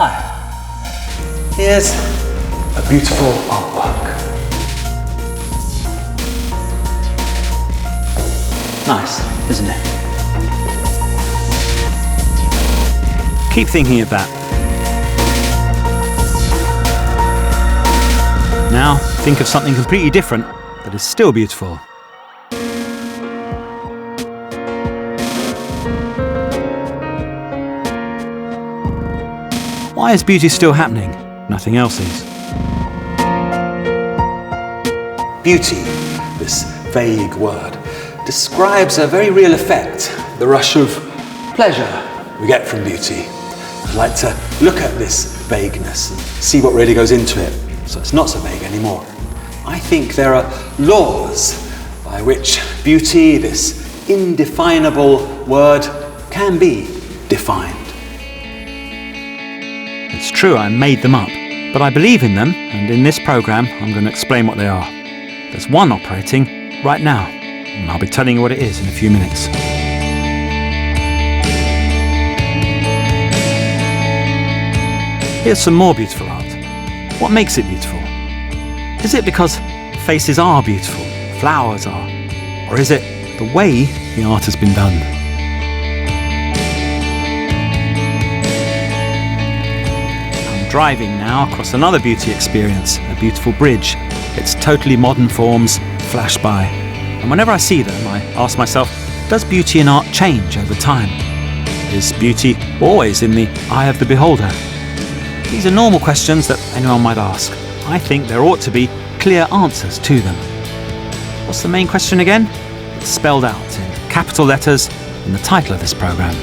Hi. Here's a beautiful artwork. Nice, isn't it? Keep thinking of that. Now, think of something completely different that is still beautiful. Why is beauty still happening? Nothing else is. Beauty, this vague word, describes a very real effect, the rush of pleasure we get from beauty. I'd like to look at this vagueness and see what really goes into it, so it's not so vague anymore. I think there are laws by which beauty, this indefinable word, can be defined. It's true, I made them up, but I believe in them, and in this programme I'm going to explain what they are. There's one operating right now, and I'll be telling you what it is in a few minutes. Here's some more beautiful art. What makes it beautiful? Is it because faces are beautiful, flowers are, or is it the way the art has been done? I'm driving now across another beauty experience, a beautiful bridge. Its totally modern forms flash by. And whenever I see them, I ask myself, does beauty in art change over time? Is beauty always in the eye of the beholder? These are normal questions that anyone might ask. I think there ought to be clear answers to them. What's the main question again? It's spelled out in capital letters in the title of this programme.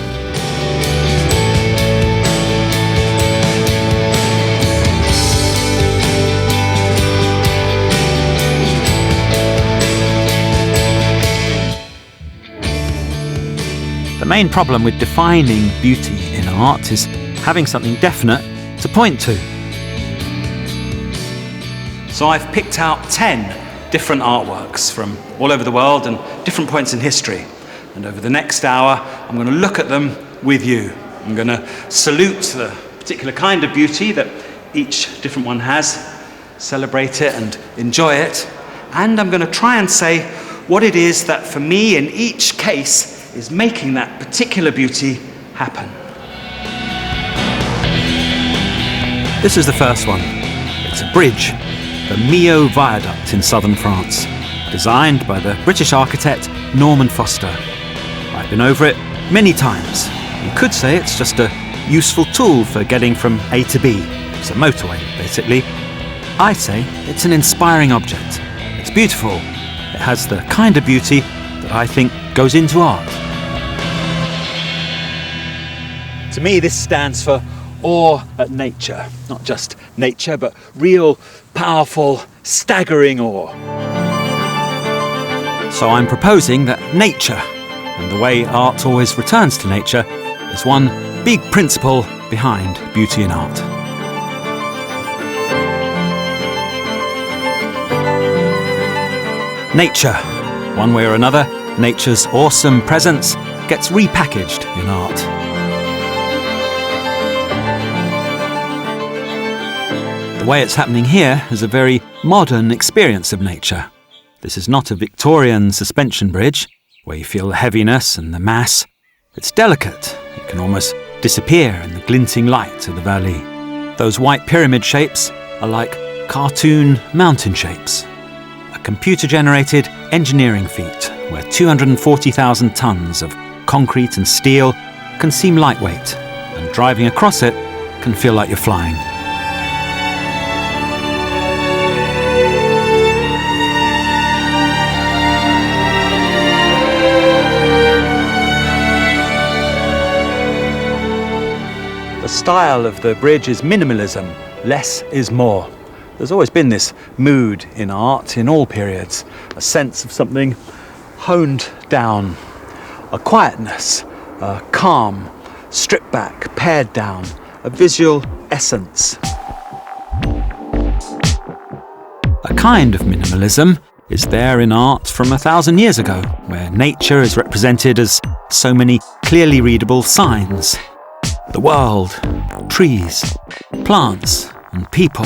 The main problem with defining beauty in art is having something definite to point to. So I've picked out 10 different artworks from all over the world and different points in history. And over the next hour, I'm going to look at them with you. I'm going to salute the particular kind of beauty that each different one has, celebrate it and enjoy it. And I'm going to try and say what it is that for me in each case is making that particular beauty happen. This is the first one. It's a bridge, the Millau Viaduct in southern France, designed by the British architect Norman Foster. I've been over it many times. You could say it's just a useful tool for getting from A to B. It's a motorway, basically. I say it's an inspiring object. It's beautiful. It has the kind of beauty that I think goes into art. To me, this stands for awe at nature. Not just nature, but real, powerful, staggering awe. So I'm proposing that nature, and the way art always returns to nature, is one big principle behind beauty in art. Nature. One way or another, nature's awesome presence gets repackaged in art. The way it's happening here is a very modern experience of nature. This is not a Victorian suspension bridge, where you feel the heaviness and the mass. It's delicate. It can almost disappear in the glinting light of the valley. Those white pyramid shapes are like cartoon mountain shapes. A computer-generated engineering feat where 240,000 tons of concrete and steel can seem lightweight, and driving across it can feel like you're flying. The style of the bridge is minimalism. Less is more. There's always been this mood in art in all periods, a sense of something honed down, a quietness, a calm, stripped back, pared down, a visual essence. A kind of minimalism is there in art from 1,000 years ago, where nature is represented as so many clearly readable signs. the world, trees, plants and people.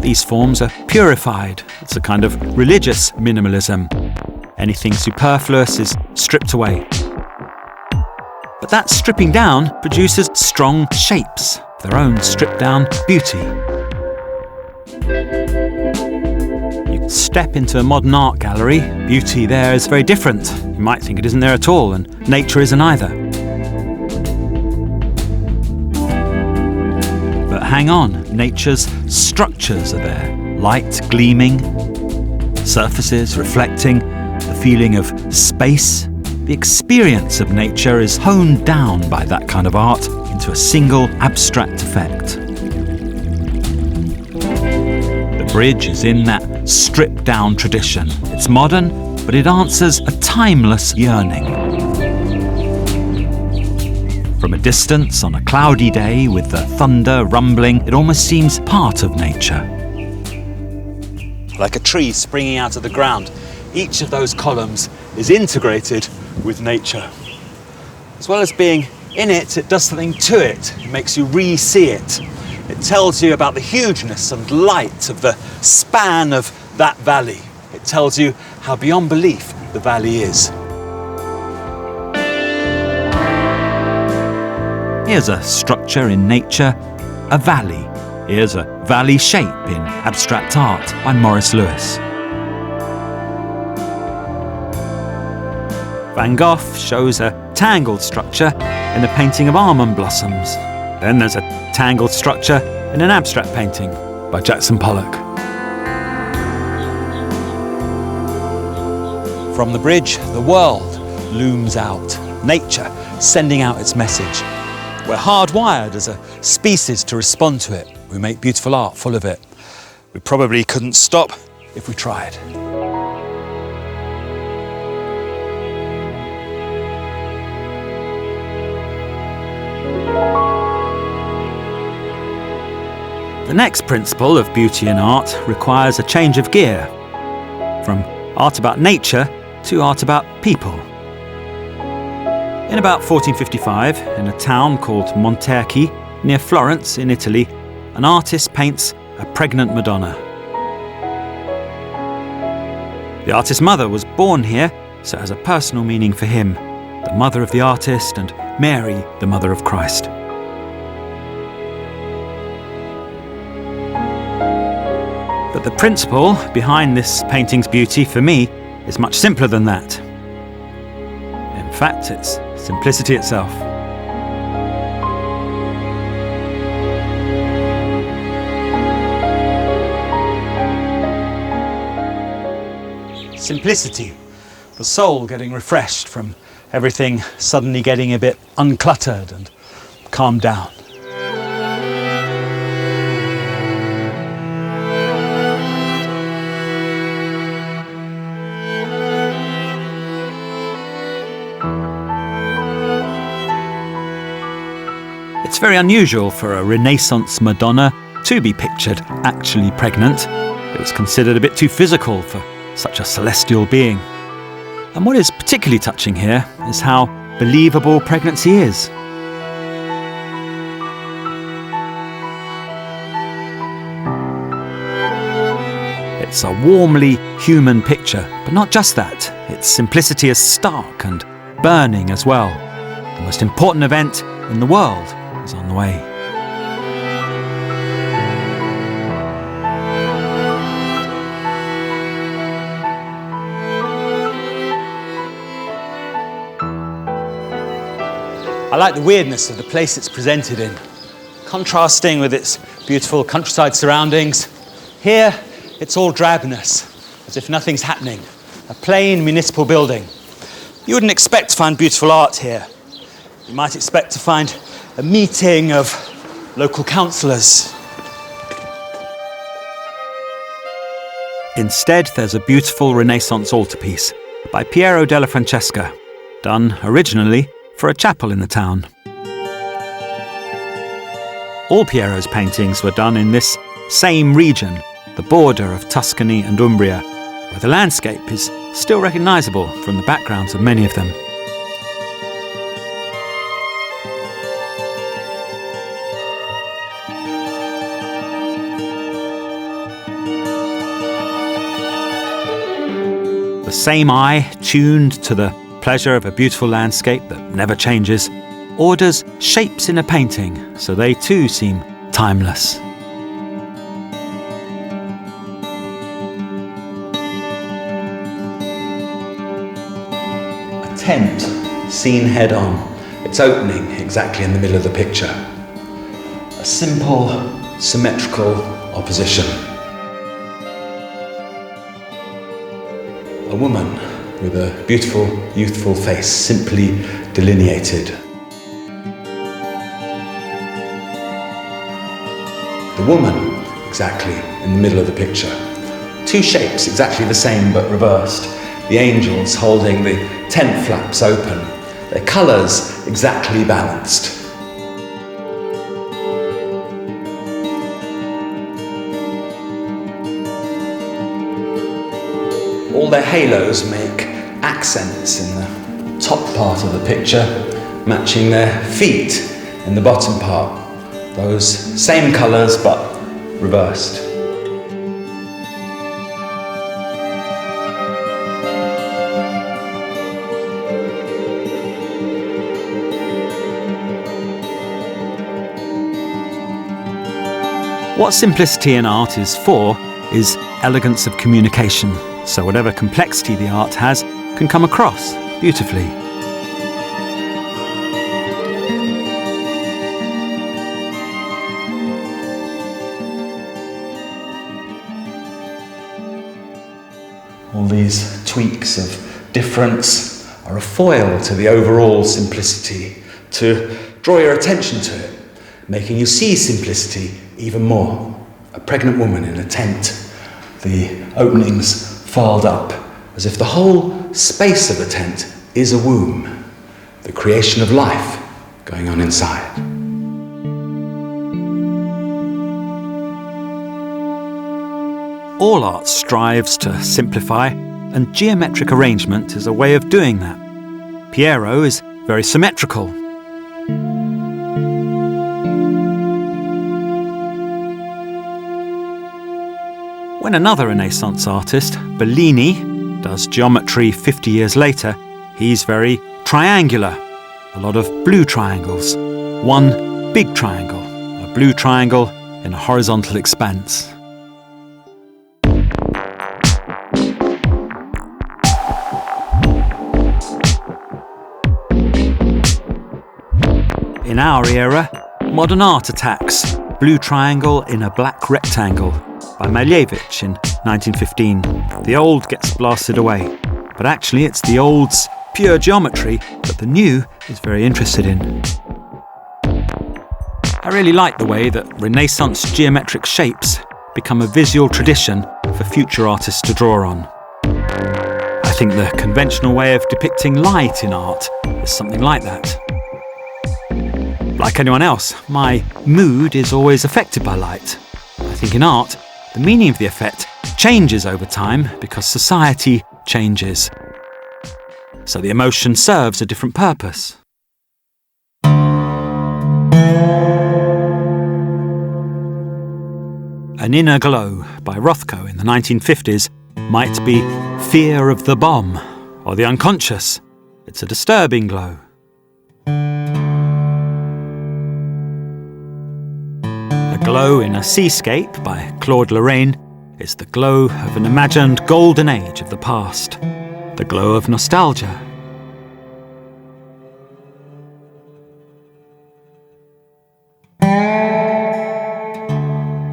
These forms are purified. It's a kind of religious minimalism. Anything superfluous is stripped away. But that stripping down produces strong shapes, their own stripped-down beauty. You step into a modern art gallery, beauty there is very different. You might think it isn't there at all, and nature isn't either. But hang on, nature's structures are there. Light gleaming, surfaces reflecting, the feeling of space. The experience of nature is honed down by that kind of art into a single abstract effect. The bridge is in that stripped-down tradition. It's modern, but it answers a timeless yearning. From a distance, on a cloudy day, with the thunder rumbling, it almost seems part of nature. Like a tree springing out of the ground, each of those columns is integrated with nature. As well as being in it, it does something to it. It makes you re-see it. It tells you about the hugeness and light of the span of that valley. It tells you how beyond belief the valley is. Here's a structure in nature, a valley. Here's a valley shape in abstract art by Maurice Lewis. Van Gogh shows a tangled structure in the painting of almond blossoms. Then there's a tangled structure in an abstract painting by Jackson Pollock. From the bridge, the world looms out, nature sending out its message. We're hardwired as a species to respond to it. We make beautiful art full of it. We probably couldn't stop if we tried. The next principle of beauty in art requires a change of gear, from art about nature to art about people. In about 1455, in a town called Monterchi, near Florence in Italy, an artist paints a pregnant Madonna. The artist's mother was born here, so it has a personal meaning for him, the mother of the artist and Mary, the mother of Christ. But the principle behind this painting's beauty, for me, is much simpler than that. In fact, it's simplicity itself. Simplicity, the soul getting refreshed from everything suddenly getting a bit uncluttered and calmed down. It's very unusual for a Renaissance Madonna to be pictured actually pregnant. It was considered a bit too physical for such a celestial being. And what is particularly touching here is how believable pregnancy is. It's a warmly human picture, but not just that. Its simplicity is stark and burning as well. The most important event in the world is on the way. I like the weirdness of the place it's presented in, contrasting with its beautiful countryside surroundings. Here, it's all drabness, as if nothing's happening. A plain municipal building. You wouldn't expect to find beautiful art here. You might expect to find a meeting of local councillors. Instead, there's a beautiful Renaissance altarpiece by Piero della Francesca, done originally for a chapel in the town. All Piero's paintings were done in this same region, the border of Tuscany and Umbria, where the landscape is still recognisable from the backgrounds of many of them. same eye, tuned to the pleasure of a beautiful landscape that never changes, orders shapes in a painting so they too seem timeless. A tent seen head on, its opening exactly in the middle of the picture. A simple, symmetrical opposition. A woman with a beautiful, youthful face simply delineated. The woman exactly in the middle of the picture. Two shapes exactly the same but reversed. The angels holding the tent flaps open. Their colours exactly balanced. All their halos make accents in the top part of the picture, matching their feet in the bottom part. Those same colours but reversed. What simplicity in art is for is elegance of communication, so whatever complexity the art has can come across beautifully. All these tweaks of difference are a foil to the overall simplicity, to draw your attention to it, making you see simplicity even more. A pregnant woman in a tent, the openings furled up, as if the whole space of the tent is a womb, the creation of life going on inside. All art strives to simplify, and geometric arrangement is a way of doing that. Piero is very symmetrical. When another Renaissance artist, Bellini, does geometry 50 years later, he's very triangular. A lot of blue triangles. One big triangle, a blue triangle in a horizontal expanse. In our era, modern art attacks blue triangle in a black rectangle by Malevich in 1915. The old gets blasted away, but actually it's the old's pure geometry that the new is very interested in. I really like the way that Renaissance geometric shapes become a visual tradition for future artists to draw on. I think the conventional way of depicting light in art is something like that. Like anyone else, my mood is always affected by light. I think in art, the meaning of the effect changes over time because society changes. So the emotion serves a different purpose. An Inner Glow by Rothko in the 1950s might be fear of the bomb or the unconscious. It's a disturbing glow. A Glow in a Seascape by Claude Lorraine is the glow of an imagined golden age of the past, the glow of nostalgia.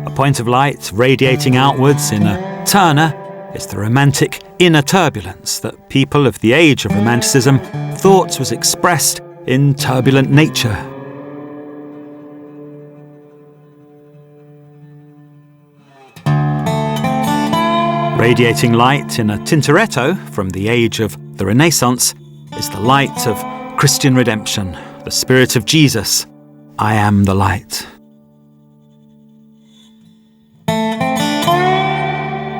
A point of light radiating outwards in a Turner is the romantic inner turbulence that people of the age of Romanticism thought was expressed in turbulent nature. Radiating light in a Tintoretto from the age of the Renaissance is the light of Christian redemption, the spirit of Jesus. I am the light.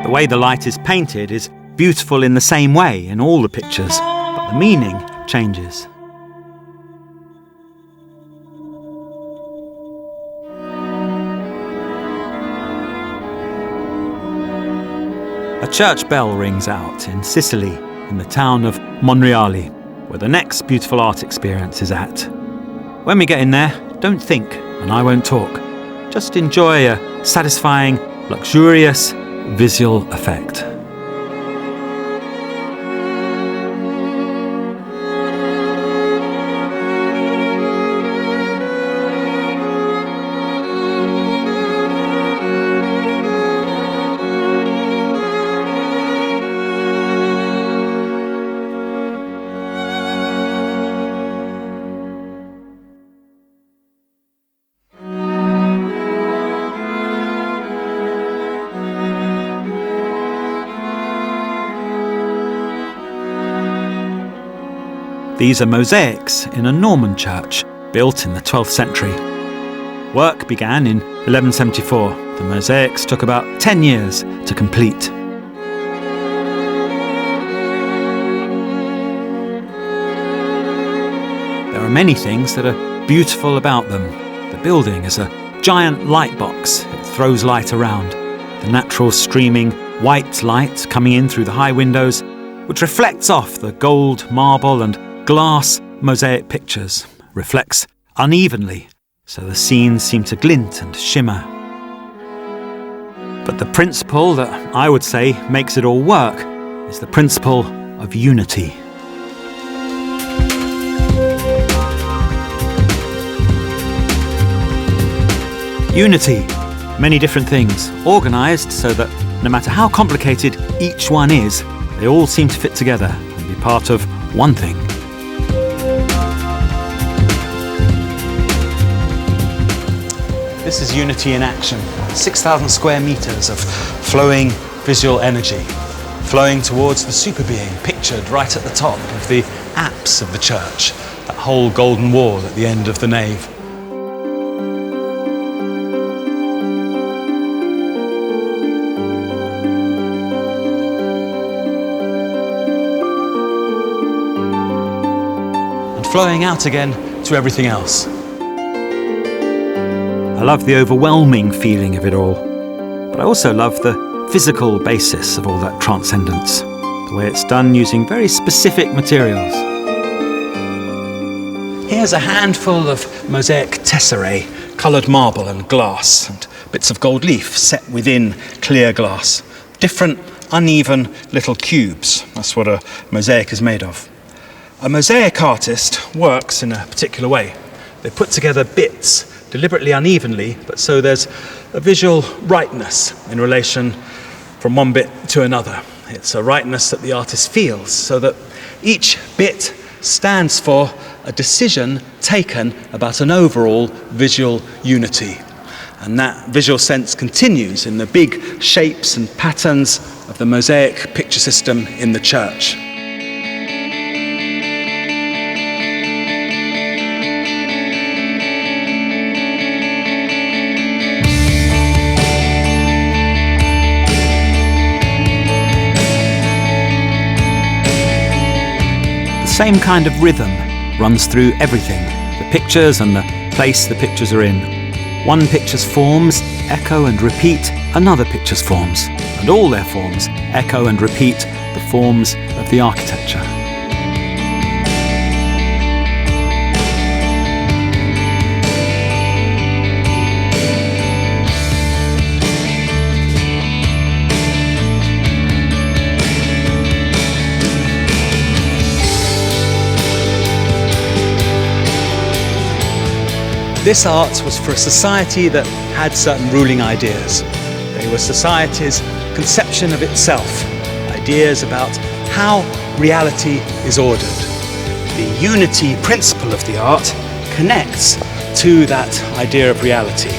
The way the light is painted is beautiful in the same way in all the pictures, but the meaning changes. A church bell rings out in Sicily in the town of Monreale, where the next beautiful art experience is at. When we get in there, don't think, and I won't talk. Just enjoy a satisfying, luxurious visual effect. These are mosaics in a Norman church built in the 12th century. Work began in 1174. The mosaics took about 10 years to complete. There are many things that are beautiful about them. The building is a giant light box. It throws light around. The natural streaming white light coming in through the high windows, which reflects off the gold, marble and glass mosaic pictures, reflects unevenly, so the scenes seem to glint and shimmer. But the principle that I would say makes it all work is the principle of unity. Unity, many different things, organised so that no matter how complicated each one is, they all seem to fit together and be part of one thing. This is unity in action. 6,000 square metres of flowing visual energy, flowing towards the super being pictured right at the top of the apse of the church, that whole golden wall at the end of the nave. And flowing out again to everything else. I love the overwhelming feeling of it all, but I also love the physical basis of all that transcendence, the way it's done using very specific materials. Here's a handful of mosaic tesserae, coloured marble and glass, and bits of gold leaf set within clear glass. Different, uneven little cubes. That's what a mosaic is made of. A mosaic artist works in a particular way. They put together bits deliberately unevenly, but so there's a visual rightness in relation from one bit to another. It's a rightness that the artist feels, so that each bit stands for a decision taken about an overall visual unity. And that visual sense continues in the big shapes and patterns of the mosaic picture system in the church. The same kind of rhythm runs through everything, the pictures and the place the pictures are in. One picture's forms echo and repeat another picture's forms, and all their forms echo and repeat the forms of the architecture. This art was for a society that had certain ruling ideas. They were society's conception of itself, ideas about how reality is ordered. The unity principle of the art connects to that idea of reality.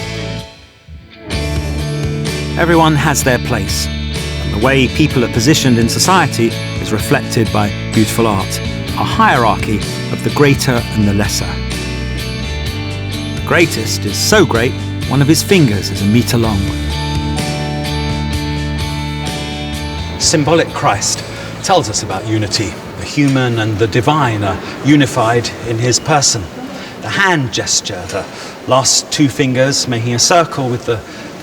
Everyone has their place, and the way people are positioned in society is reflected by beautiful art, a hierarchy of the greater and the lesser. The greatest is so great, one of his fingers is 1 metre long. Symbolic Christ tells us about unity. The human and the divine are unified in his person. The hand gesture, the last 2 fingers making a circle with the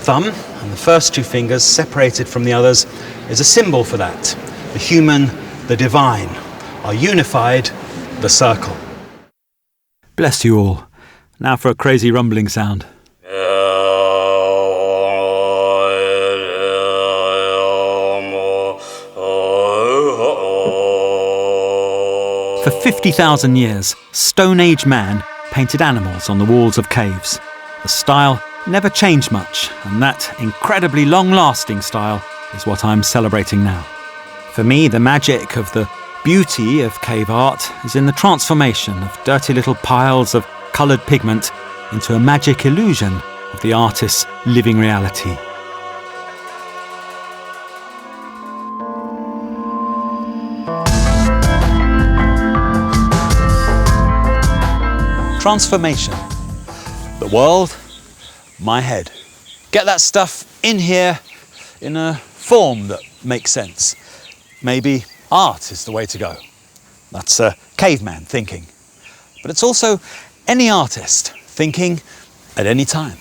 thumb, and the first 2 fingers separated from the others, is a symbol for that. The human the divine, are unified, the circle. Bless you all. Now for a crazy rumbling sound. For 50,000 years, Stone Age man painted animals on the walls of caves. The style never changed much, and that incredibly long-lasting style is what I'm celebrating now. For me, the magic of the beauty of cave art is in the transformation of dirty little piles of coloured pigment into a magic illusion of the artist's living reality. Transformation. The world, my head. Get that stuff in here in a form that makes sense. Maybe art is the way to go. That's a caveman thinking. But it's also any artist thinking at any time.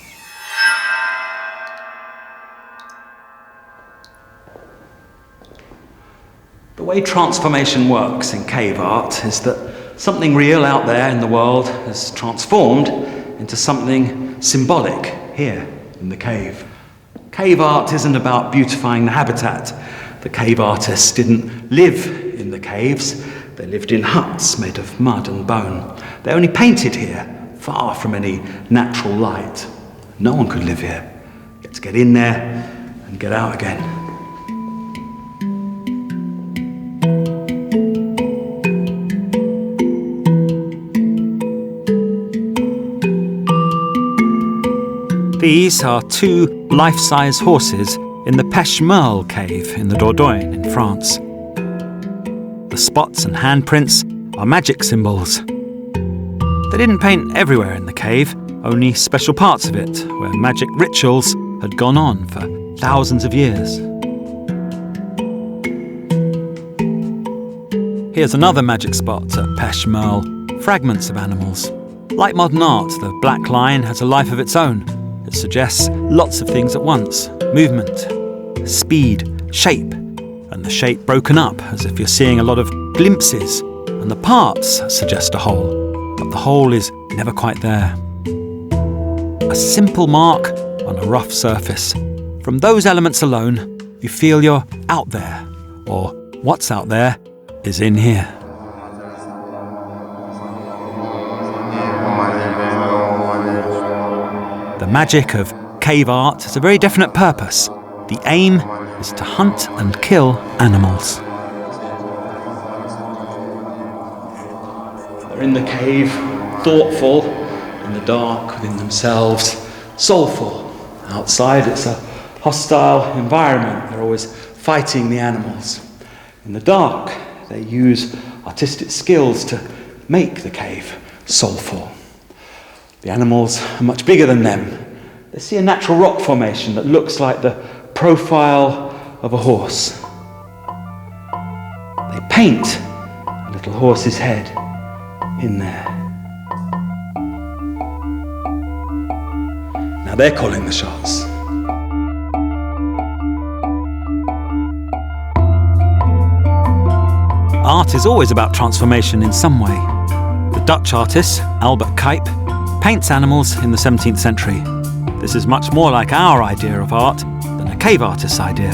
The way transformation works in cave art is that something real out there in the world has transformed into something symbolic here in the cave. Cave art isn't about beautifying the habitat. The cave artists didn't live in the caves. They lived in huts made of mud and bone. They only painted here, far from any natural light. No one could live here. You had to get in there and get out again. These are two life-size horses in the Merle cave in the Dordogne in France. The spots and handprints are magic symbols. They didn't paint everywhere in the cave, only special parts of it, where magic rituals had gone on for thousands of years. Here's another magic spot at Merle, fragments of animals. Like modern art, the black line has a life of its own. It suggests lots of things at once: movement, speed, shape, and the shape broken up as if you're seeing a lot of glimpses, and the parts suggest a whole, but the whole is never quite there. A simple mark on a rough surface. From those elements alone, you feel you're out there, or what's out there is in here. The magic of cave art has a very definite purpose. The aim is to hunt and kill animals. They're in the cave, thoughtful, in the dark within themselves, soulful. Outside it's a hostile environment. They're always fighting the animals. In the dark, they use artistic skills to make the cave soulful. The animals are much bigger than them. They see a natural rock formation that looks like the profile of a horse. They paint a little horse's head in there. Now they're calling the shots. Art is always about transformation in some way. The Dutch artist, Albert Cuyp, paints animals in the 17th century. This is much more like our idea of art than a cave artist's idea.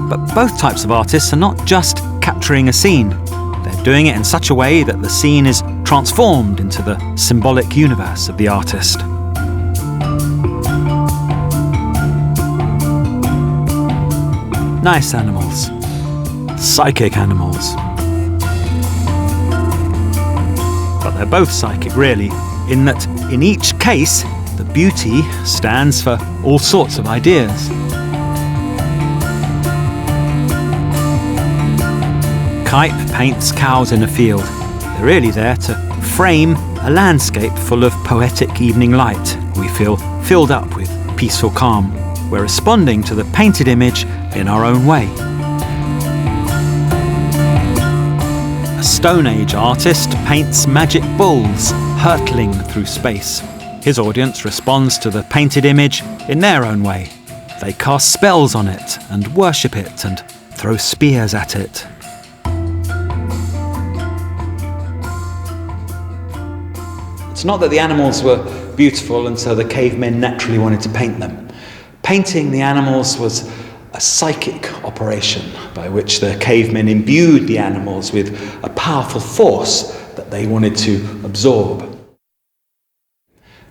But both types of artists are not just capturing a scene. They're doing it in such a way that the scene is transformed into the symbolic universe of the artist. Nice animals. Psychic animals. But they're both psychic, really, in that in each case, the beauty stands for all sorts of ideas. Cuyp paints cows in a field. They're really there to frame a landscape full of poetic evening light. We feel filled up with peaceful calm. We're responding to the painted image in our own way. A Stone Age artist paints magic bulls hurtling through space. His audience responds to the painted image in their own way. They cast spells on it and worship it and throw spears at it. It's not that the animals were beautiful and so the cavemen naturally wanted to paint them. Painting the animals was a psychic operation by which the cavemen imbued the animals with a powerful force that they wanted to absorb.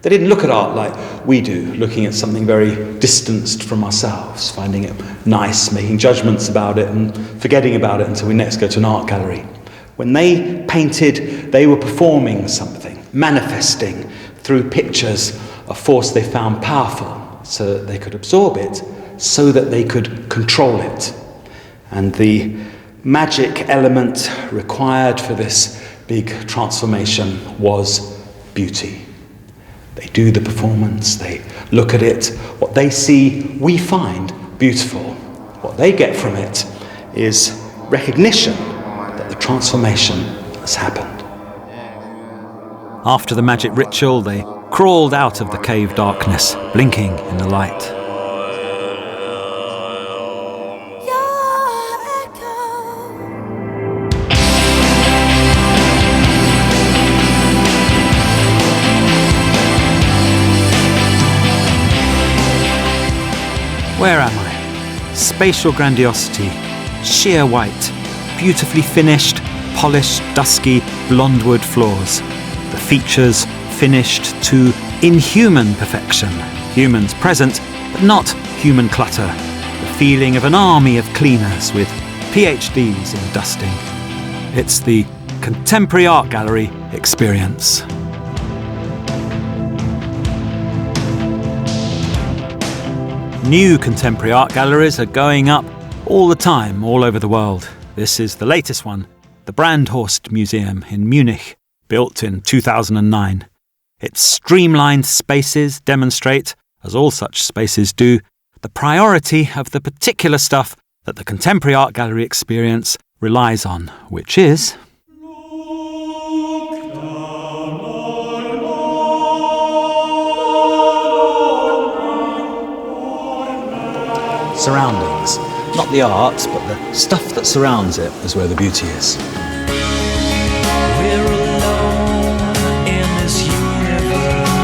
They didn't look at art like we do, looking at something very distanced from ourselves, finding it nice, making judgments about it and forgetting about it until we next go to an art gallery. When they painted, they were performing something, manifesting through pictures a force they found powerful so that they could absorb it, so that they could control it. And the magic element required for this big transformation was beauty. They do the performance, they look at it. What they see, we find beautiful. What they get from it is recognition that the transformation has happened. After the magic ritual, they crawled out of the cave darkness, blinking in the light. Where am I? Spatial grandiosity, sheer white, beautifully finished, polished, dusky, blonde wood floors. The features finished to inhuman perfection. Humans present, but not human clutter. The feeling of an army of cleaners with PhDs in dusting. It's the contemporary art gallery experience. New contemporary art galleries are going up all the time, all over the world. This is the latest one, the Brandhorst Museum in Munich, built in 2009. Its streamlined spaces demonstrate, as all such spaces do, the priority of the particular stuff that the contemporary art gallery experience relies on, which is surroundings. Not the art, but the stuff that surrounds it is where the beauty is. We're alone in this universe,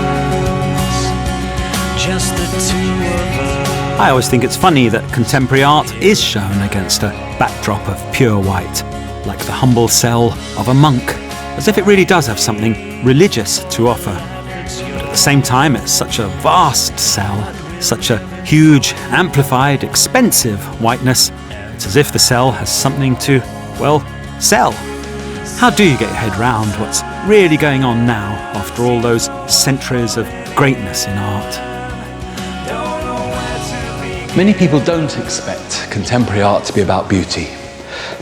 just the two of us. I always think it's funny that contemporary art is shown against a backdrop of pure white, like the humble cell of a monk, as if it really does have something religious to offer. But at the same time, it's such a vast cell, such a huge, amplified, expensive whiteness. It's as if the cell has something to, well, sell. How do you get your head round what's really going on now after all those centuries of greatness in art? Many people don't expect contemporary art to be about beauty,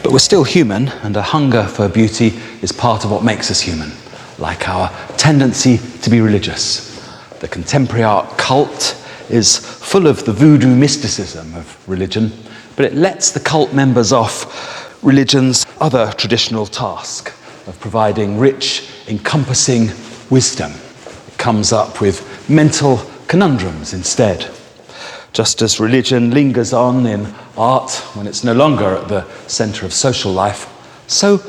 but we're still human, and a hunger for beauty is part of what makes us human, like our tendency to be religious. The contemporary art cult is full of the voodoo mysticism of religion, but it lets the cult members off religion's other traditional task of providing rich, encompassing wisdom. It comes up with mental conundrums instead. Just as religion lingers on in art when it's no longer at the centre of social life, so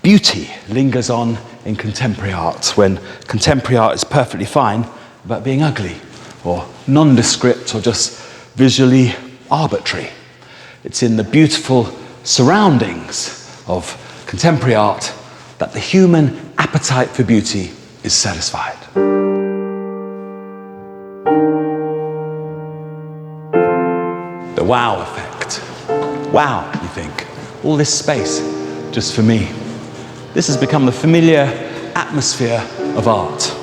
beauty lingers on in contemporary art when contemporary art is perfectly fine about being ugly, or nondescript, or just visually arbitrary. It's in the beautiful surroundings of contemporary art that the human appetite for beauty is satisfied. The wow effect. Wow, you think, all this space just for me. This has become the familiar atmosphere of art.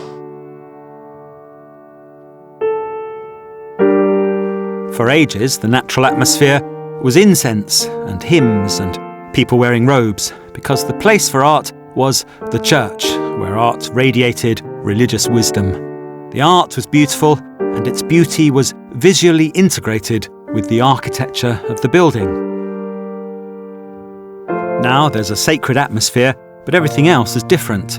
For ages, the natural atmosphere was incense and hymns and people wearing robes, because the place for art was the church, where art radiated religious wisdom. The art was beautiful, and its beauty was visually integrated with the architecture of the building. Now there's a sacred atmosphere, but everything else is different.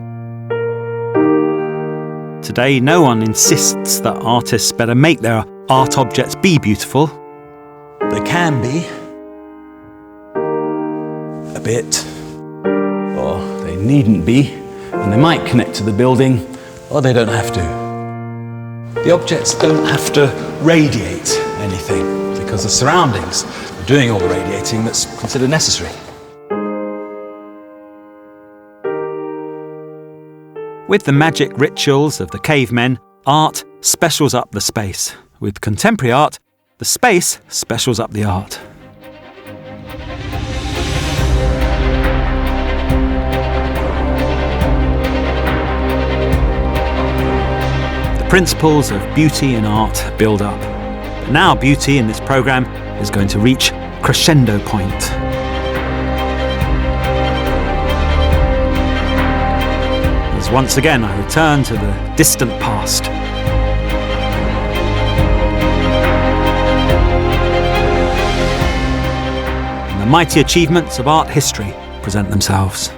Today, no one insists that artists better make their art objects be beautiful. They can be, a bit, or they needn't be, and they might connect to the building, or they don't have to. The objects don't have to radiate anything, because the surroundings are doing all the radiating that's considered necessary. With the magic rituals of the cavemen, art specials up the space. With contemporary art, the space specials up the art. The principles of beauty in art build up. But now beauty in this programme is going to reach crescendo point. As once again I return to the distant past. And the mighty achievements of art history present themselves.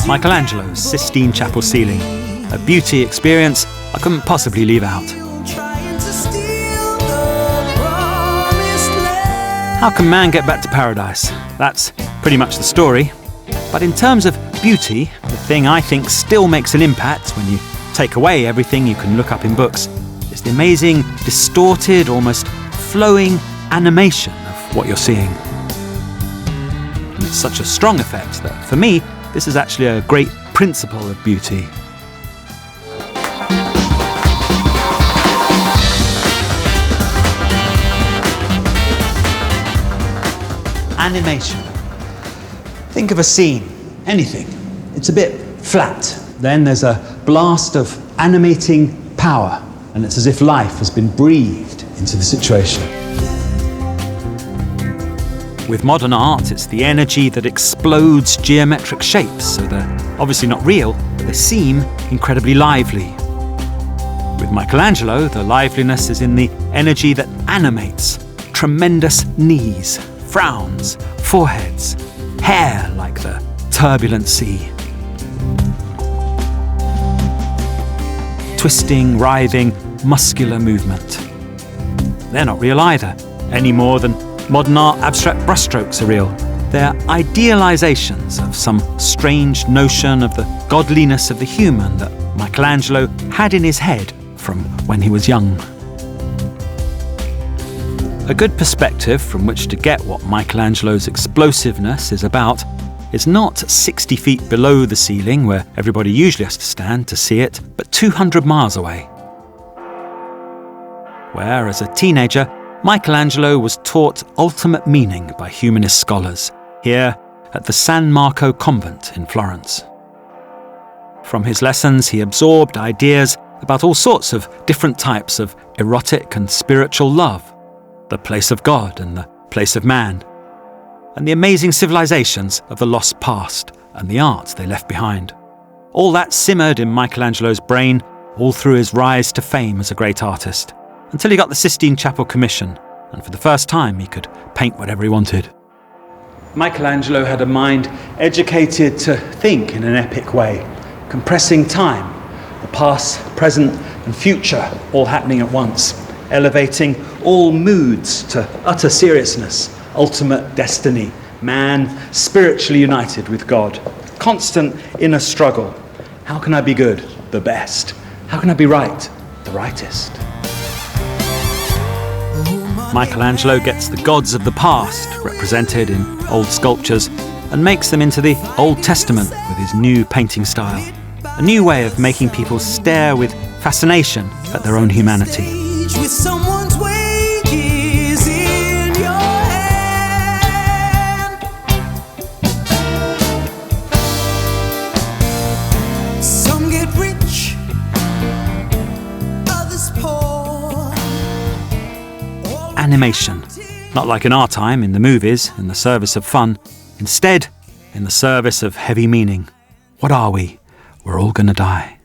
Michelangelo's Sistine Chapel ceiling, a beauty experience I couldn't possibly leave out. How can man get back to paradise? That's pretty much the story. But in terms of beauty, the thing I think still makes an impact when you take away everything you can look up in books is the amazing, distorted, almost flowing animation of what you're seeing. And it's such a strong effect that, for me, this is actually a great principle of beauty. Animation. Think of a scene, anything. It's a bit flat. Then there's a blast of animating power, and it's as if life has been breathed into the situation. With modern art, it's the energy that explodes geometric shapes, so they're obviously not real, but they seem incredibly lively. With Michelangelo, the liveliness is in the energy that animates tremendous knees, frowns, foreheads, hair like the turbulent sea. Twisting, writhing, muscular movement. They're not real either, any more than modern art abstract brushstrokes are real. They're idealizations of some strange notion of the godliness of the human that Michelangelo had in his head from when he was young. A good perspective from which to get what Michelangelo's explosiveness is about is not 60 feet below the ceiling, where everybody usually has to stand to see it, but 200 miles away. Where, as a teenager, Michelangelo was taught ultimate meaning by humanist scholars, here at the San Marco convent in Florence. From his lessons, he absorbed ideas about all sorts of different types of erotic and spiritual love, the place of God and the place of man, and the amazing civilizations of the lost past and the art they left behind. All that simmered in Michelangelo's brain all through his rise to fame as a great artist, until he got the Sistine Chapel commission, and for the first time he could paint whatever he wanted. Michelangelo had a mind educated to think in an epic way, compressing time, the past, present and future all happening at once, elevating all moods to utter seriousness, ultimate destiny, man spiritually united with God, constant inner struggle. How can I be good? The best. How can I be right? The rightest. Michelangelo gets the gods of the past represented in old sculptures and makes them into the Old Testament with his new painting style, a new way of making people stare with fascination at their own humanity. With someone's wages in your hand. Some get rich, others poor. Animation, not like in our time in the movies, in the service of fun, instead in the service of heavy meaning. What are we? We're all gonna die.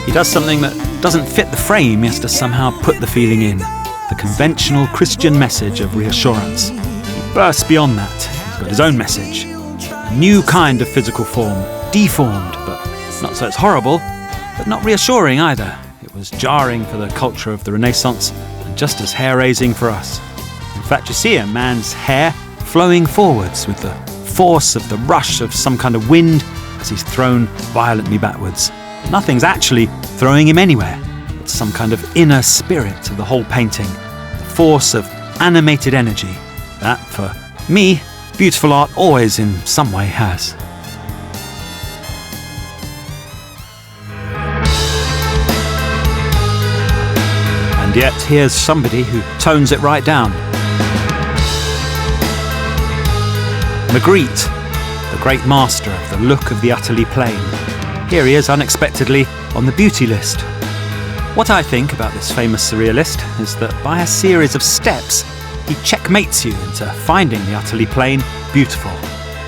He does something that doesn't fit the frame. He has to somehow put the feeling in. The conventional Christian message of reassurance. He bursts beyond that. He's got his own message. A new kind of physical form, deformed, but not so it's horrible, but not reassuring either. It was jarring for the culture of the Renaissance, and just as hair-raising for us. In fact, you see a man's hair flowing forwards with the force of the rush of some kind of wind as he's thrown violently backwards. Nothing's actually throwing him anywhere. It's some kind of inner spirit of the whole painting, the force of animated energy that, for me, beautiful art always in some way has. And yet here's somebody who tones it right down. Magritte, the great master of the look of the utterly plain. Here he is unexpectedly on the beauty list. What I think about this famous surrealist is that by a series of steps, he checkmates you into finding the utterly plain beautiful.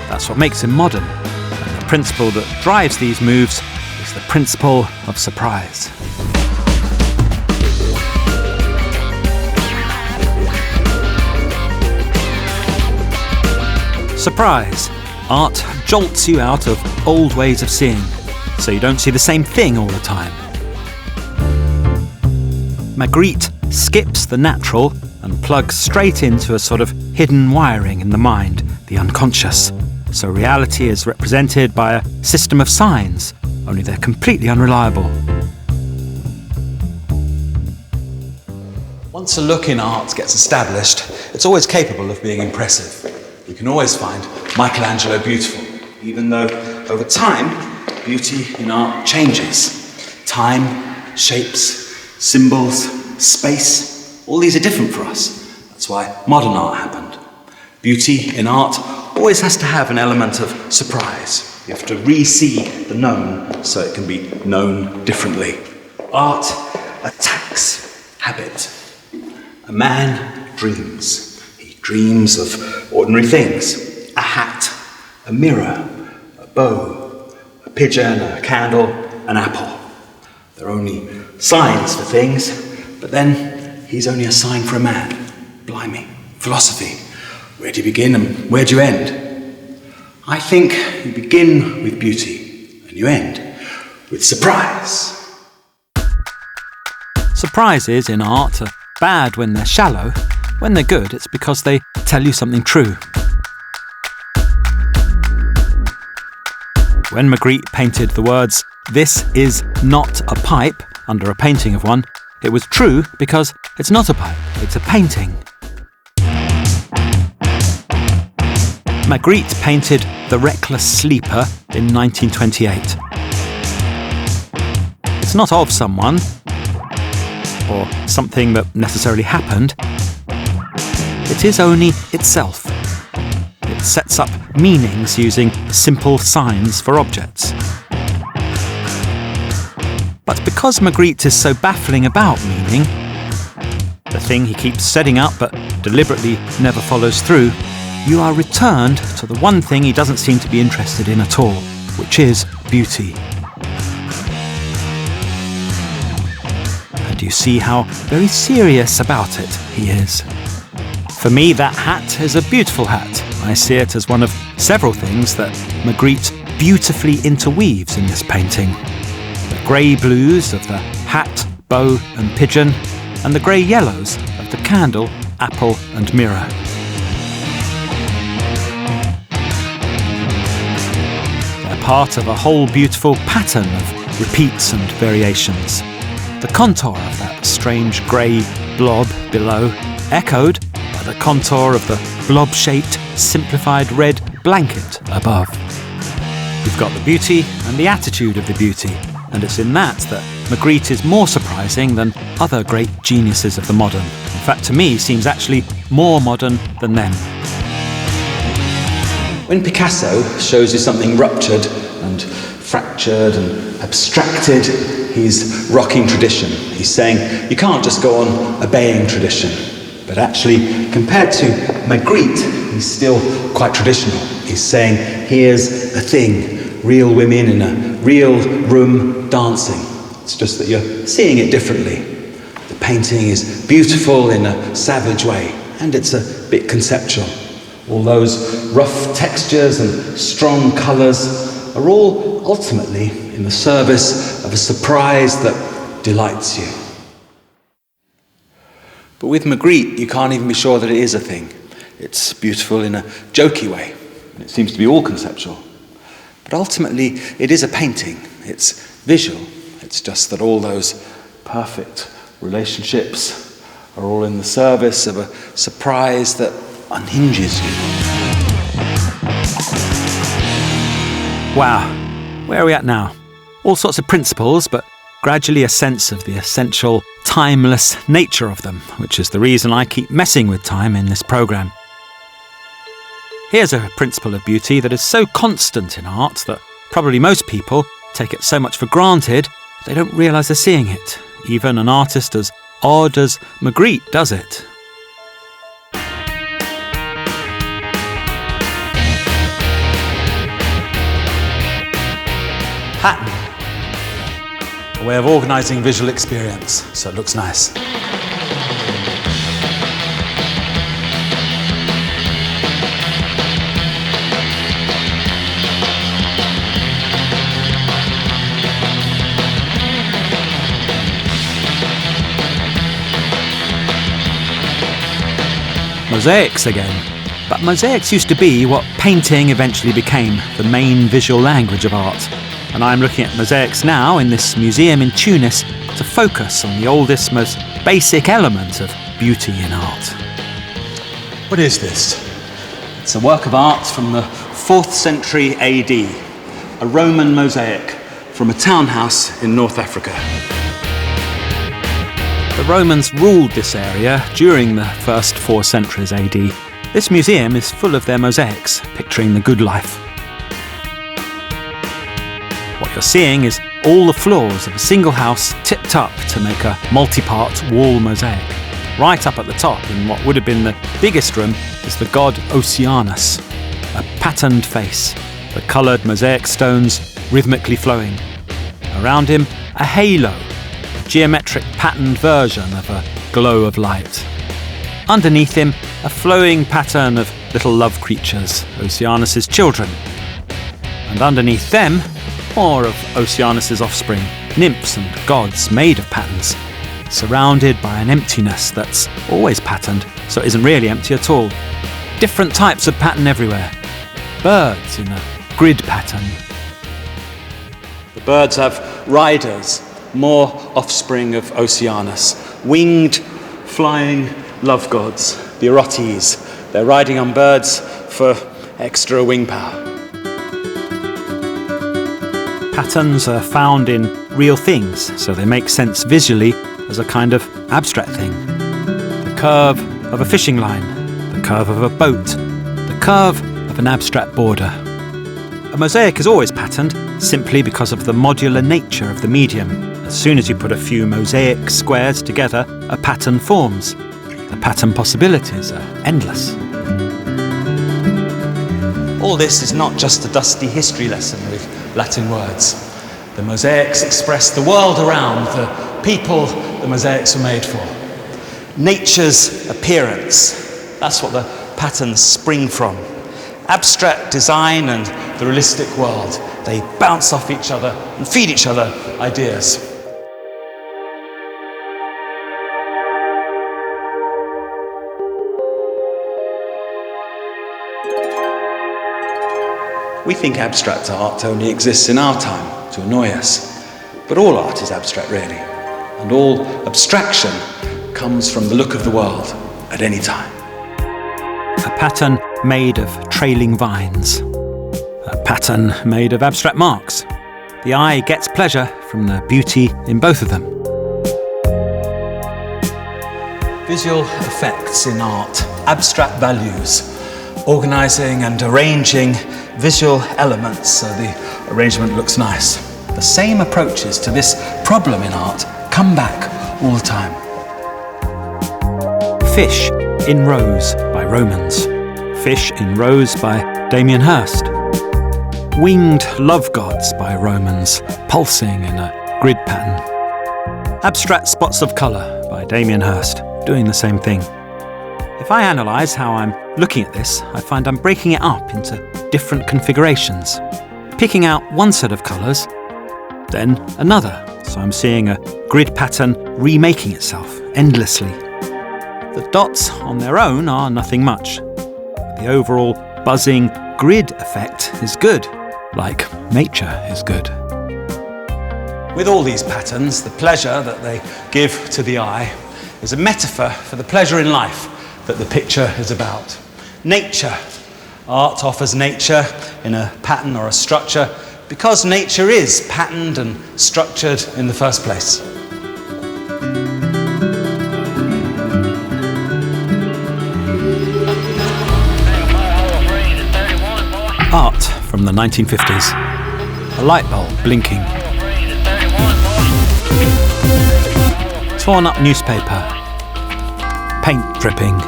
That's what makes him modern. And the principle that drives these moves is the principle of surprise. Surprise. Art jolts you out of old ways of seeing, so you don't see the same thing all the time. Magritte skips the natural and plugs straight into a sort of hidden wiring in the mind, the unconscious. So reality is represented by a system of signs, only they're completely unreliable. Once a look in art gets established, it's always capable of being impressive. You can always find Michelangelo beautiful, even though over time, beauty in art changes. Time, shapes, symbols, space, all these are different for us. That's why modern art happened. Beauty in art always has to have an element of surprise. You have to re-see the known so it can be known differently. Art attacks habit. A man dreams. He dreams of ordinary things. A hat, a mirror, a bow, a pigeon, a candle, an apple. They're only signs for things, but then he's only a sign for a man. Blimey, philosophy. Where do you begin and where do you end? I think you begin with beauty and you end with surprise. Surprises in art are bad when they're shallow. When they're good, it's because they tell you something true. When Magritte painted the words, "This is not a pipe," under a painting of one, it was true because it's not a pipe, it's a painting. Magritte painted The Reckless Sleeper in 1928. It's not of someone, or something that necessarily happened. It is only itself. It sets up meanings using simple signs for objects. But because Magritte is so baffling about meaning, the thing he keeps setting up but deliberately never follows through, you are returned to the one thing he doesn't seem to be interested in at all, which is beauty. And you see how very serious about it he is. For me, that hat is a beautiful hat. I see it as one of several things that Magritte beautifully interweaves in this painting. The grey blues of the hat, bow and pigeon, and the grey yellows of the candle, apple and mirror. They're part of a whole beautiful pattern of repeats and variations. The contour of that strange grey blob below, echoed by the contour of the blob-shaped, simplified red blanket above. You've got the beauty and the attitude of the beauty, and it's in that Magritte is more surprising than other great geniuses of the modern. In fact, to me, seems actually more modern than them. When Picasso shows you something ruptured and fractured and abstracted, he's rocking tradition. He's saying you can't just go on obeying tradition. But actually, compared to Magritte, he's still quite traditional. He's saying, here's a thing, real women in a real room dancing. It's just that you're seeing it differently. The painting is beautiful in a savage way, and it's a bit conceptual. All those rough textures and strong colours are all ultimately in the service of a surprise that delights you. But with Magritte, you can't even be sure that it is a thing. It's beautiful in a jokey way, and it seems to be all conceptual. But ultimately, it is a painting. It's visual. It's just that all those perfect relationships are all in the service of a surprise that unhinges you. Wow, where are we at now? All sorts of principles, but gradually a sense of the essential, timeless nature of them, which is the reason I keep messing with time in this programme. Here's a principle of beauty that is so constant in art that probably most people take it so much for granted they don't realise they're seeing it. Even an artist as odd as Magritte does it. Pattern. A way of organising visual experience so it looks nice. Mosaics again. But mosaics used to be what painting eventually became, the main visual language of art. And I'm looking at mosaics now in this museum in Tunis to focus on the oldest, most basic element of beauty in art. What is this? It's a work of art from the 4th century AD, a Roman mosaic from a townhouse in North Africa. The Romans ruled this area during the first 4 centuries AD. This museum is full of their mosaics, picturing the good life. What you're seeing is all the floors of a single house tipped up to make a multi-part wall mosaic. Right up at the top, in what would have been the biggest room, is the god Oceanus, a patterned face, the coloured mosaic stones rhythmically flowing. Around him, a halo, a geometric patterned version of a glow of light. Underneath him, a flowing pattern of little love creatures, Oceanus's children. And underneath them, more of Oceanus's offspring, nymphs and gods made of patterns, surrounded by an emptiness that's always patterned, so it isn't really empty at all. Different types of pattern everywhere. Birds in a grid pattern. The birds have riders, more offspring of Oceanus, winged, flying love gods, the Erotes. They're riding on birds for extra wing power. Patterns are found in real things, so they make sense visually as a kind of abstract thing. The curve of a fishing line, the curve of a boat, the curve of an abstract border. A mosaic is always patterned simply because of the modular nature of the medium. As soon as you put a few mosaic squares together, a pattern forms. The pattern possibilities are endless. All this is not just a dusty history lesson with Latin words. The mosaics express the world around, the people the mosaics were made for. Nature's appearance, that's what the patterns spring from. Abstract design and the realistic world, they bounce off each other and feed each other ideas. We think abstract art only exists in our time to annoy us, but all art is abstract really, and all abstraction comes from the look of the world at any time. A pattern made of trailing vines, a pattern made of abstract marks. The eye gets pleasure from the beauty in both of them. Visual effects in art, abstract values, organising and arranging visual elements so the arrangement looks nice. The same approaches to this problem in art come back all the time. Fish in Rows by Romans. Fish in Rows by Damien Hirst. Winged love gods by Romans, pulsing in a grid pattern. Abstract spots of colour by Damien Hirst, doing the same thing. If I analyse how I'm looking at this, I find I'm breaking it up into different configurations, picking out one set of colours, then another, so I'm seeing a grid pattern remaking itself endlessly. The dots on their own are nothing much. The overall buzzing grid effect is good, like nature is good. With all these patterns, the pleasure that they give to the eye is a metaphor for the pleasure in life that the picture is about. Nature. Art offers nature in a pattern or a structure because nature is patterned and structured in the first place. Art from the 1950s. A light bulb blinking. Torn up newspaper. Paint dripping.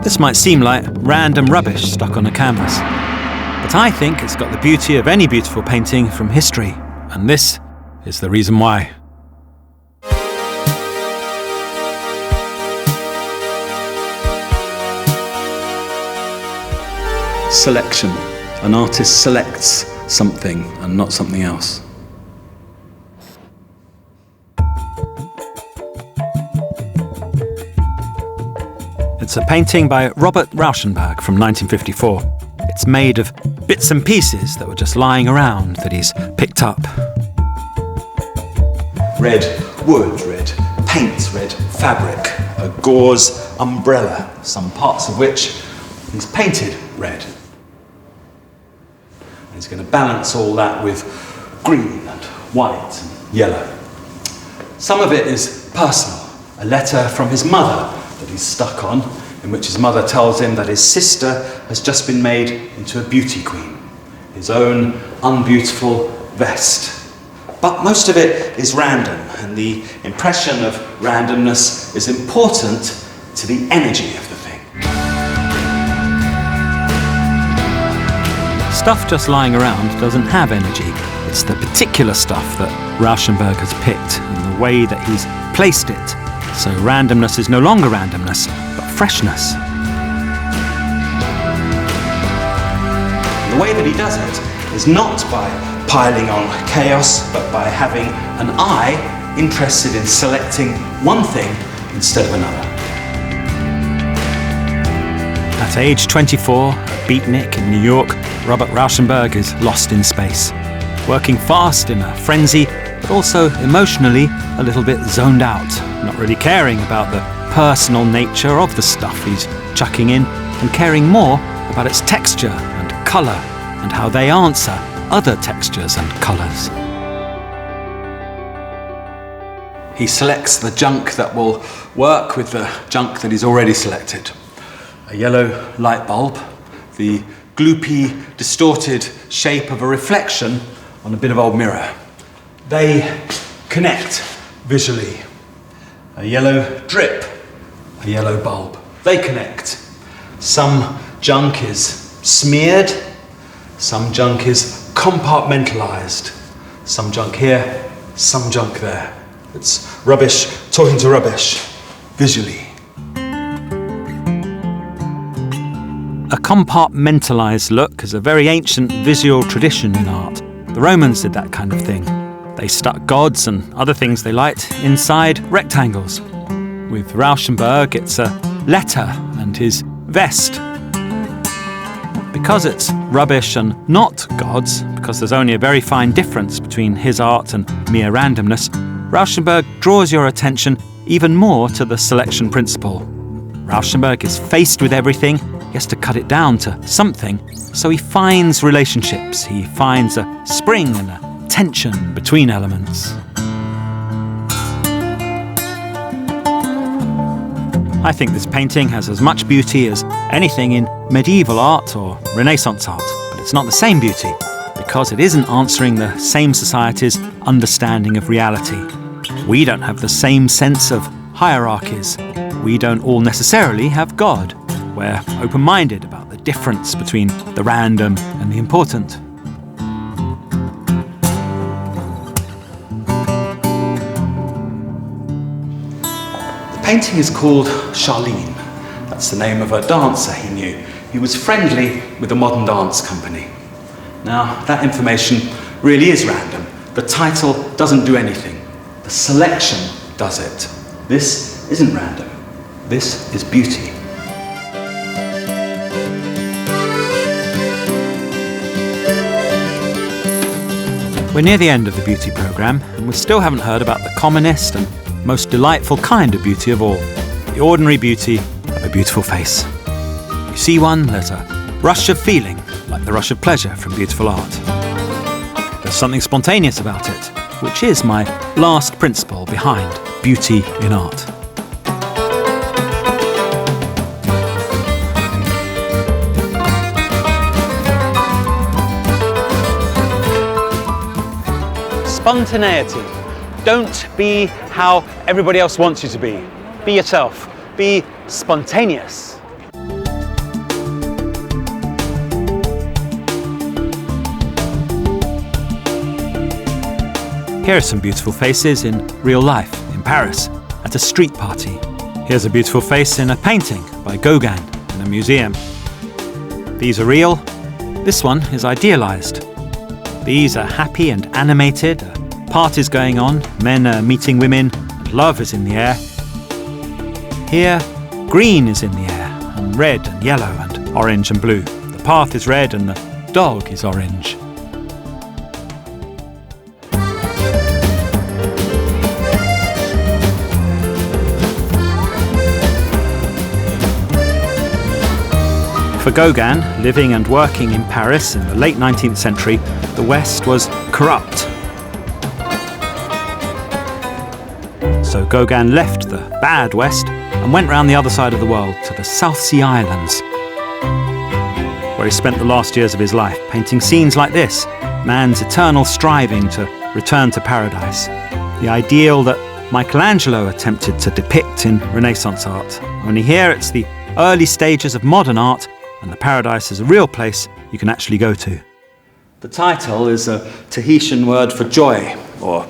This might seem like random rubbish stuck on a canvas, but I think it's got the beauty of any beautiful painting from history, and this is the reason why. Selection. An artist selects something and not something else. It's a painting by Robert Rauschenberg from 1954. It's made of bits and pieces that were just lying around that he's picked up. Red wood, red paint, red fabric, a gauze umbrella, some parts of which he's painted red. And he's going to balance all that with green and white and yellow. Some of it is personal, a letter from his mother that he's stuck on, in which his mother tells him that his sister has just been made into a beauty queen, his own unbeautiful vest. But most of it is random, and the impression of randomness is important to the energy of the thing. Stuff just lying around doesn't have energy. It's the particular stuff that Rauschenberg has picked and the way that he's placed it. So randomness is no longer randomness, but freshness. The way that he does it is not by piling on chaos, but by having an eye interested in selecting one thing instead of another. At age 24, a beatnik in New York, Robert Rauschenberg is lost in space, working fast in a frenzy, but also emotionally a little bit zoned out, not really caring about the personal nature of the stuff he's chucking in, and caring more about its texture and colour and how they answer other textures and colours. He selects the junk that will work with the junk that he's already selected. A yellow light bulb, the gloopy, distorted shape of a reflection on a bit of old mirror. They connect visually. A yellow drip, a yellow bulb. They connect. Some junk is smeared, some junk is compartmentalized. Some junk here, some junk there. It's rubbish talking to rubbish, visually. A compartmentalized look is a very ancient visual tradition in art. The Romans did that kind of thing. They stuck gods and other things they liked inside rectangles. With Rauschenberg, it's a letter and his vest. Because it's rubbish and not gods, because there's only a very fine difference between his art and mere randomness, Rauschenberg draws your attention even more to the selection principle. Rauschenberg is faced with everything, he has to cut it down to something, so he finds relationships, he finds a spring and a tension between elements. I think this painting has as much beauty as anything in medieval art or Renaissance art, but it's not the same beauty, because it isn't answering the same society's understanding of reality. We don't have the same sense of hierarchies. We don't all necessarily have God. We're open-minded about the difference between the random and the important. painting is called Charlene. That's the name of a dancer he knew. He was friendly with the modern dance company. Now, that information really is random. The title doesn't do anything. The selection does it. This isn't random. This is beauty. We're near the end of the beauty programme, and we still haven't heard about the commonest and most delightful kind of beauty of all, the ordinary beauty of a beautiful face. You see one, there's a rush of feeling, like the rush of pleasure from beautiful art. There's something spontaneous about it, which is my last principle behind beauty in art. Spontaneity. Don't be how everybody else wants you to be. Be yourself. Be spontaneous. Here are some beautiful faces in real life, in Paris, at a street party. Here's a beautiful face in a painting by Gauguin in a museum. These are real. This one is idealised. These are happy and animated. A party's going on, men are meeting women, and love is in the air. Here, green is in the air, and red and yellow and orange and blue. The path is red and the dog is orange. For Gauguin, living and working in Paris in the late 19th century, the West was corrupt. So Gauguin left the bad West and went round the other side of the world to the South Sea Islands, where he spent the last years of his life painting scenes like this, man's eternal striving to return to paradise, the ideal that Michelangelo attempted to depict in Renaissance art. Only here it's the early stages of modern art, and the paradise is a real place you can actually go to. The title is a Tahitian word for joy, or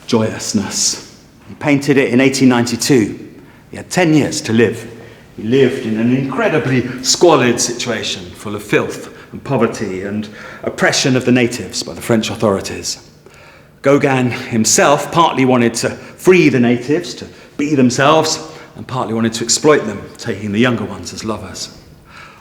joyousness. He painted it in 1892. He had 10 years to live. He lived in an incredibly squalid situation, full of filth and poverty and oppression of the natives by the French authorities. Gauguin himself partly wanted to free the natives to be themselves, and partly wanted to exploit them, taking the younger ones as lovers.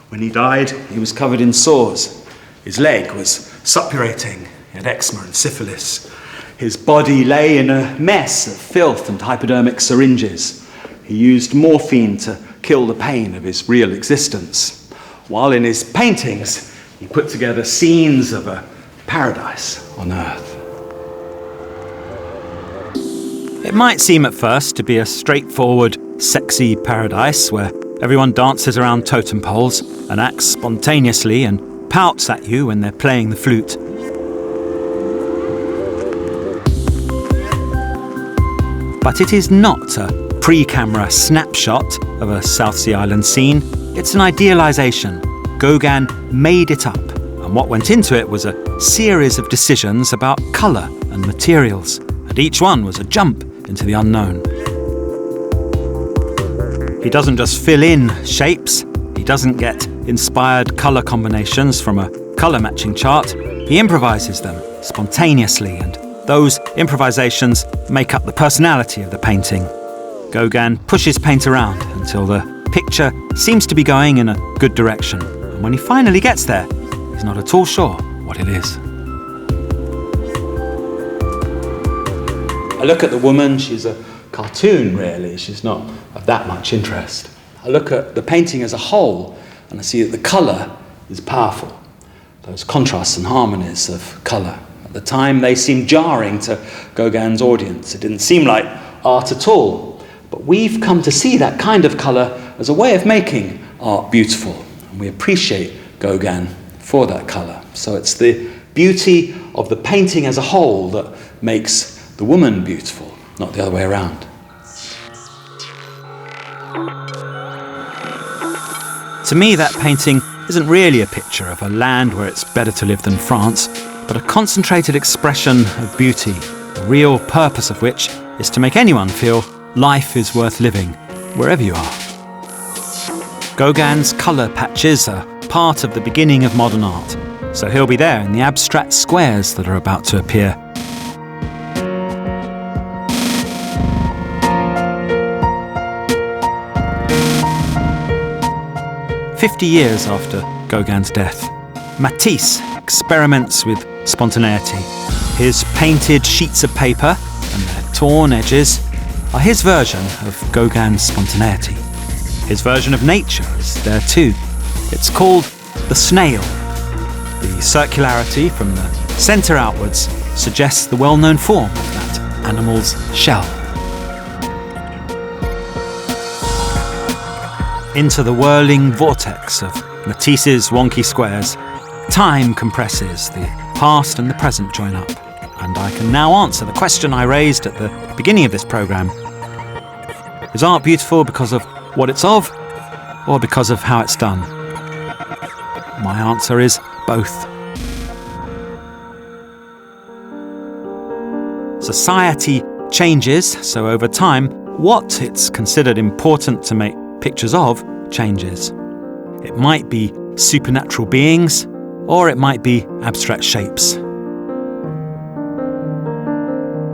When he died, he was covered in sores. His leg was suppurating. He had eczema and syphilis. His body lay in a mess of filth and hypodermic syringes. He used morphine to kill the pain of his real existence. While in his paintings, he put together scenes of a paradise on earth. It might seem at first to be a straightforward, sexy paradise where everyone dances around totem poles and acts spontaneously and pouts at you when they're playing the flute. But it is not a pre-camera snapshot of a South Sea Island scene. It's an idealisation. Gauguin made it up, and what went into it was a series of decisions about colour and materials, and each one was a jump into the unknown. He doesn't just fill in shapes, he doesn't get inspired colour combinations from a colour matching chart, he improvises them spontaneously, and those improvisations make up the personality of the painting. Gauguin pushes paint around until the picture seems to be going in a good direction, and when he finally gets there, he's not at all sure what it is. I look at the woman, she's a cartoon really, she's not of that much interest. I look at the painting as a whole and I see that the colour is powerful. Those contrasts and harmonies of colour. At the time they seemed jarring to Gauguin's audience. It didn't seem like art at all. But we've come to see that kind of colour as a way of making art beautiful. And we appreciate Gauguin for that colour. So it's the beauty of the painting as a whole that makes the woman beautiful, not the other way around. To me, that painting isn't really a picture of a land where it's better to live than France, but a concentrated expression of beauty, the real purpose of which is to make anyone feel life is worth living, wherever you are. Gauguin's colour patches are part of the beginning of modern art, so he'll be there in the abstract squares that are about to appear. "50 years after Gauguin's death, Matisse experiments with spontaneity. His painted sheets of paper and their torn edges are his version of Gauguin's spontaneity. His version of nature is there too. It's called the snail. The circularity from the centre outwards suggests the well-known form of that animal's shell. Into the whirling vortex of Matisse's wonky squares, time compresses, the past and the present join up, and I can now answer the question I raised at the beginning of this programme. Is art beautiful because of what it's of, or because of how it's done? My answer is both. Society changes, so over time, what it's considered important to make pictures of changes. It might be supernatural beings, or it might be abstract shapes.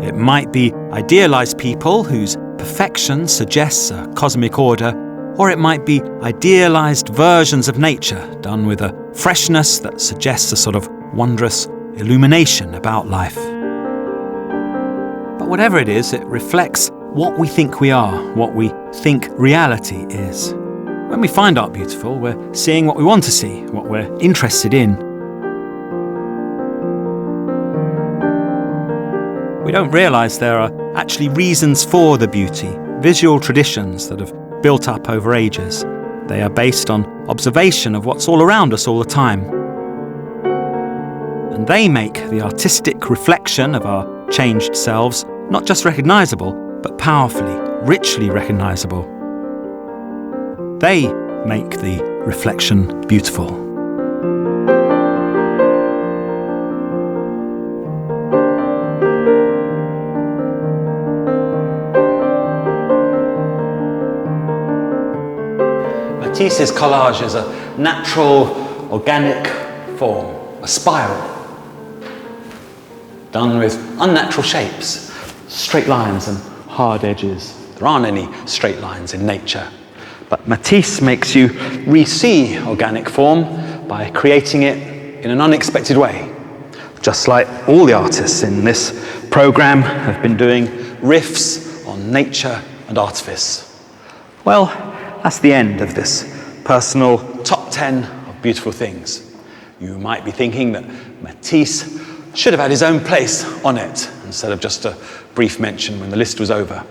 It might be idealized people whose perfection suggests a cosmic order, or it might be idealized versions of nature done with a freshness that suggests a sort of wondrous illumination about life. But whatever it is, it reflects what we think we are, what we think reality is. When we find art beautiful, we're seeing what we want to see, what we're interested in. We don't realise there are actually reasons for the beauty, visual traditions that have built up over ages. They are based on observation of what's all around us all the time. And they make the artistic reflection of our changed selves not just recognisable, but powerfully, richly recognisable. They make the reflection beautiful. Matisse's collage is a natural, organic form, a spiral, done with unnatural shapes, straight lines and hard edges. There aren't any straight lines in nature. But Matisse makes you re-see organic form by creating it in an unexpected way. Just like all the artists in this programme have been doing riffs on nature and artifice. Well, that's the end of this personal top 10 of beautiful things. You might be thinking that Matisse should have had his own place on it instead of just a brief mention when the list was over.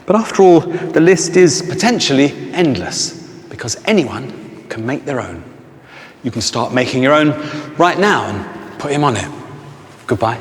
But after all, the list is potentially endless because anyone can make their own. You can start making your own right now and put him on it. Goodbye.